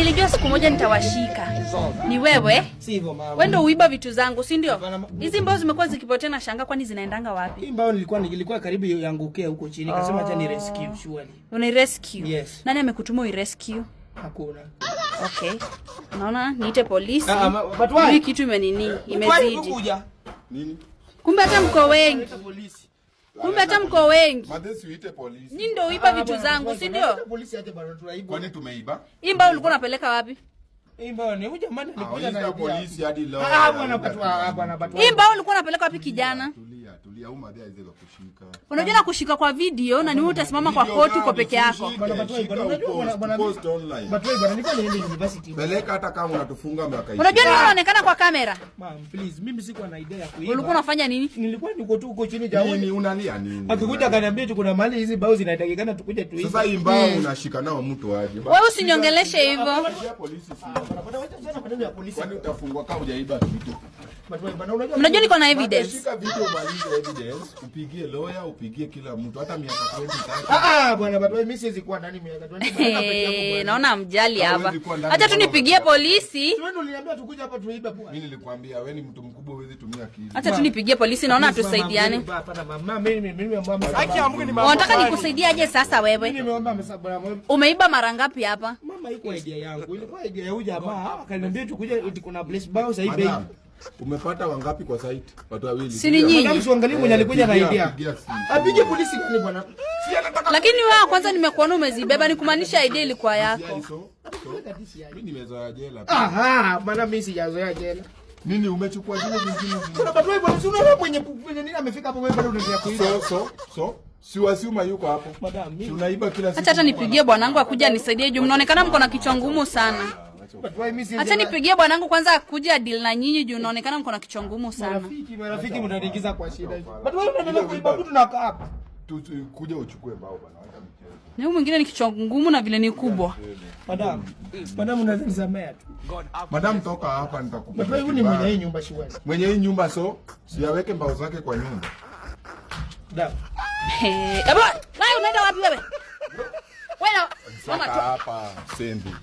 nilijua siku moja nitawashika. Ni wewe? Si hivyo mama. Wewe ndio uiba vitu zangu, si ndio? Hizi mbao zimekuwa zikipotea na shanga, kwani zinaendanga wapi? Hii mbao nilikuwa karibu yangukia huko chini. Kasema acha ni rescue surely. Una rescue? Yes. Nani amekutuma rescue? Hakuna. Okay. Unaona niite polisi. Batwai. Hii kitu imezidi. Nini? Kumbe hata mko wengi. Kumbe hata mko wengi. Madesi uite polisi. Nyinyi ndio uiba vitu zangu, si ndio? Polisi aje bado tunaiba. Kwani tumeiba? Hii mbao ulikuwa unapeleka wapi? Hii mbao ni huyu jamaa alikuja na polisi hadi leo. Bwana Batwai. Hii mbao ulikuwa unapeleka wapi kijana? Tulia uma dia hizo kushika. Unajua na kushika kwa video na ni wewe utasimama kwa koti uko peke yako. Bwana Batwai, bwana post online. Batwai bwana nilikuwa niende university. Peleka hata kama unatufunga miaka hiyo. Unajua nini unaonekana kwa kamera? Ma'am please, mimi sikuwa na idea ya kuiba. Ulikuwa unafanya nini? Nilikuwa niko tu huko chini jaoni. Nini unalia nini? Akikuja akaniambia tu kuna mahali hizi mbao zinahitajikana tukuje tuibe. Sasa hii mbao unashika nao mtu aje? Wewe usinyongeleshe hivyo. Polisi si. Kwani utafungwa kama hujaiba kitu? Unajua niko na evidence. Shika video maliza evidence, upigie lawyer, upigie kila mtu hata miaka 20. Bwana Batwai, mimi siwezi kuwa ndani miaka 20. Naona mjali hapa. Acha tu nipigie polisi. Wewe uliniambia tukuje hapa tuibe bwana. Mimi nilikwambia wewe ni mtu mkubwa, huwezi tumia akili. Acha tu nipigie polisi, naona tusaidiane. Hapana mama, mimi mama. Haki ya Mungu ni mama. Unataka nikusaidie aje sasa wewe? Mimi nimeomba msabara wewe. Umeiba mara ngapi hapa? Mama, iko idea yangu. Ilikuwa idea ya huyu jamaa, akaniambia tukuje kuna place bao sasa hivi. Umepata wangapi kwa site? Watu wawili. Si ni nyinyi. Madam siangalie mwenye alikuja na idea. Apige polisi gani bwana? Lakini wewe kwanza nimekuona umezibeba, ni kumaanisha idea ilikuwa yako. Mimi nimezoea jela. Bwana mimi sijazoea jela. Nini umechukua zile zingine? Kuna Batwai bwana, si unaona mwenye nini amefika hapo, wewe bado unaendelea kuiba. So si wasiuma yuko hapo. Madam, si unaiba kila siku. Acha nipigie bwanangu akuja nisaidie juu mnaonekana mko na kichwa ngumu sana. Acha nipigie bwanangu kwanza akuja deal na nyinyi juu mnaonekana mko na kichwa ngumu sana. Marafiki mnaniingiza kwa shida hivi. Batwai unaendelea kuiba vitu na hapa. Kuja uchukue mbao bwana. Na huyu mwingine ni kichwa ngumu na vile ni kubwa. Madam unaweza nisamea tu. Madam toka hapa nitakupa. Batwai huyu ni mwenye hii nyumba shwari. Mwenye hii nyumba so siaweke mbao zake kwa nyumba. Eba, unaenda wapi wewe? Wewe mama hapa sendi.